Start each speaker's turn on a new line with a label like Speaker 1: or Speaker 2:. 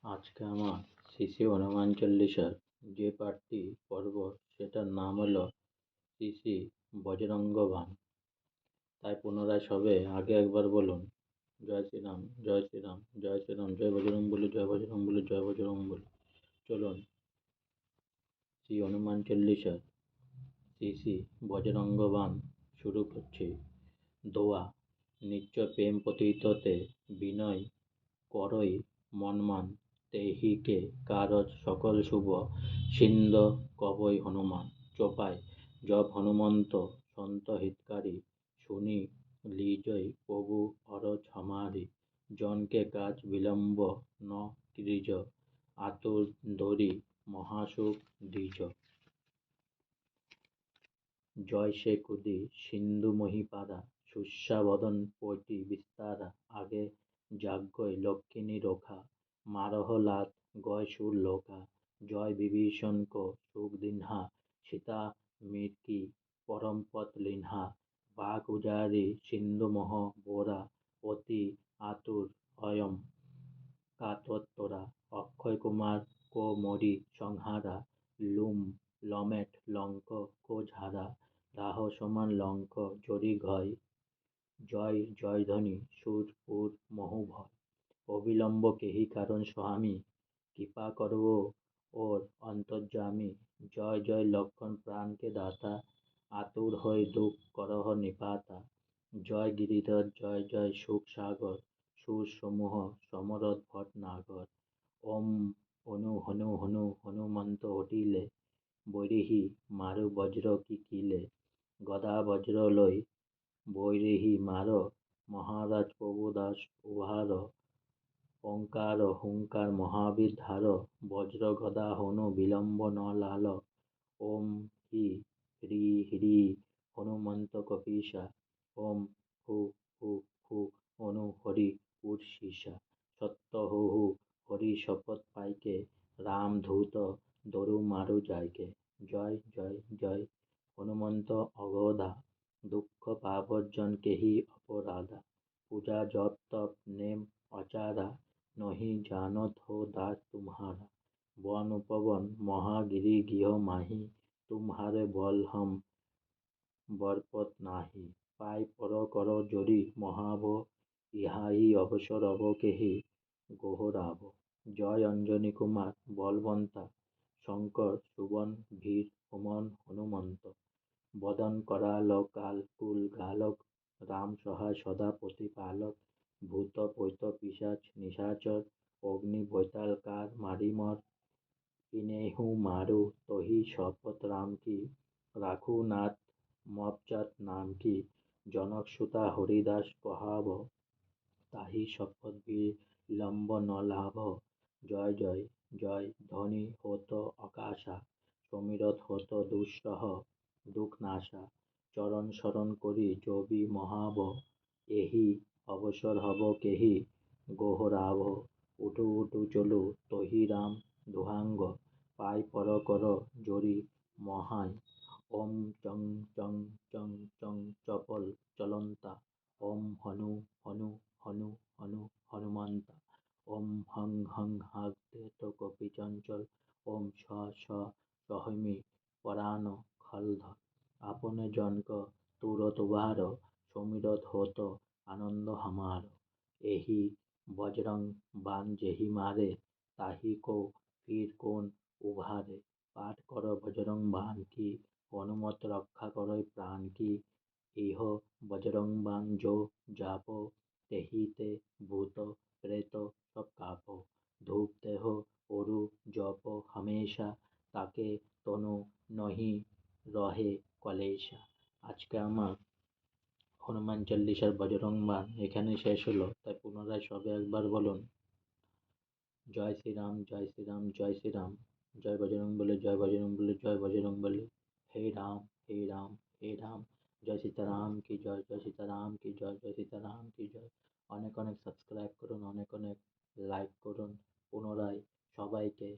Speaker 1: আজকে আমার শ্রী শ্রী হনুমান চল্লিশার যে পাঠটি পড়ব সেটার নাম হলো শ্রী শ্রী বজরঙ্গ বাণ। তাই পুনরায় সবে আগে একবার বলুন, জয় শ্রীরাম, জয় শ্রীরাম, জয় শ্রীরাম, জয় বজরং বলি, জয় বজরং বলি, জয় বজরং বলি। চলুন শ্রী হনুমান চল্লিশার শ্রী শ্রী বজরঙ্গ বাণ শুরু করছি। দোয়া নিত্য প্রেম পতিততে বিনয় করই মনমান, তেহিকে কারজ সকল শুভ সিন্ধ কবই হনুমান। চোপায় জপ হনুমন্ত সন্ত হিতকারী, শুনি লীজয় প্রভু অরজ হামারি। জনকে কাজ বিলম্ব ন কৃজ, আতুর দরি মহাসুখ দ্বিজ। জয় সে কুদি সিন্ধু মহিপারা, শুষ্যাবদন পৈটি বিস্তারা। আগে যাজ্ঞয় লক্ষ্মী রোখা, মারহ লাত গয় সুর লোকা। জয় বিভীষণ কো সুখ দিনহা, সীতা মির্কি পরমপদ লিনহা। বাঘ উজারি সিন্ধু মোহ বোরা, অতি আতুর অয়ম কাতর। অক্ষয় কুমার কো মরি সংহারা, লুম লমেট লঙ্ক কো ঝারা। রাহ সমান লঙ্ক জরি ঘয়, জয় জয়ধ্বনি সুর পুর মহু ভয়। অবিলম্ব কেহি কারণ স্বামী, কৃপা করো ওর অন্তর্যামী। জয় জয় লক্ষণ প্রাণ কে দাতা, আতুর হয়ে দুঃখ করহ নিপাতা। জয় গিরিধর জয় জয় সুখ সাগর, সুর সমূহ সমরথ ভটনাগর। ওম হনু হনু হনু হনুমন্ত হটিলে, বৈরিহি মারু বজ্র কি কিলে। গদা বজ্র লই বৈরিহি মার, মহারাজ প্রভু দাস উহার। ওঙ্কার হুঙ্কার মহাবীর ধার, বজ্র গদা হনু বিলম্ব ন লাল। ওম হি হ্রি হ্রি হনুমন্ত কপীসা, ওম হু হু হু হনু হরি পুর সীসা। সত্য হু হু হরি শপথ পাইকে, রাম ধূত দরু মারু যাইকে। জয় জয় জয় হনুমন্ত অঘোধা, দুঃখ পাবর্জন কেহি অপরাধা। পূজা জপ তপ নেম अचारा, नहीं जानत हो दास तुम्हारा। वन उपवन महागिरि गिह माही, तुम्हारे बल हम बरपत नाही। पाई पर कर जरी महाभ, इहाई अवसर अव केहि गोहराव। जय अंजनी कुमार बलवंता, शंकर सुवन भीर हुमन हनुमंत। बदन कराल काल कुल गालक, राम सहाय सदा प्रतिपालक। भूत पैत पिशाच निशाचर, অগ্নি বৈতাল কার মারি মর। ইনেহু মারু তহি শপথ রাম কি, রাখু নাথ মবচাত নাম কি। জনক সুতা হরিদাস কহাব, তাহি শপথ বিলম্ব ন লাভ। জয় জয় জয় ধ্বনি হোত আকাশা, সমীরত হোত দুঃসহ দুঃখ নাশা। চরণ শরণ করি জবি মহাব, এহি অবসর হব কেহি গোহরাভ। উঠু উঠু চলু তহি রাম দুহাঙ্গ, পাই পর কর জরি মহাই। ওম চং চং চং চং চপল চলন্তা, ওম হনু হনু হনু হনু হনুমন্তা। ওম হং হং হাগদেত কপি চঞ্চল, ওম স স সহমি পরাণ খলধর। আপনে জনক তুরত উহার, সমীরত হোত আনন্দ হামার। এহি বজরং বান যেহি মারে, তাহি কো ফির কোন উভারে। পাঠ কর বজরং বান কি, হনুমত রক্ষা করই প্রাণ কি। ইহ বজরং বান জো জাপ, তেহিতে ভূত প্রেত সব কাপ। ধূপ দেহ অরু জপ হামেশা, তাকে তনু নহি রহে কলেশা। আজকে আমার হনুমান চল্লিশার বজরং বাণ এখানে শেষ হলো। তাই পুনরায় সবে একবার বলুন, জয় শ্রীরাম, জয় শ্রীরাম, জয় শ্রীরাম, জয় বজরং বলি, জয় বজরং বলি, জয় বজরং বলি। হে রাম, হে রাম, হে রাম। জয় সীতারাম কি জয়, জয় সীতারাম কি জয়, জয় সীতারাম কি জয়। অনেক অনেক সাবস্ক্রাইব করুন, অনেক অনেক লাইক করুন। পুনরায় সবাইকে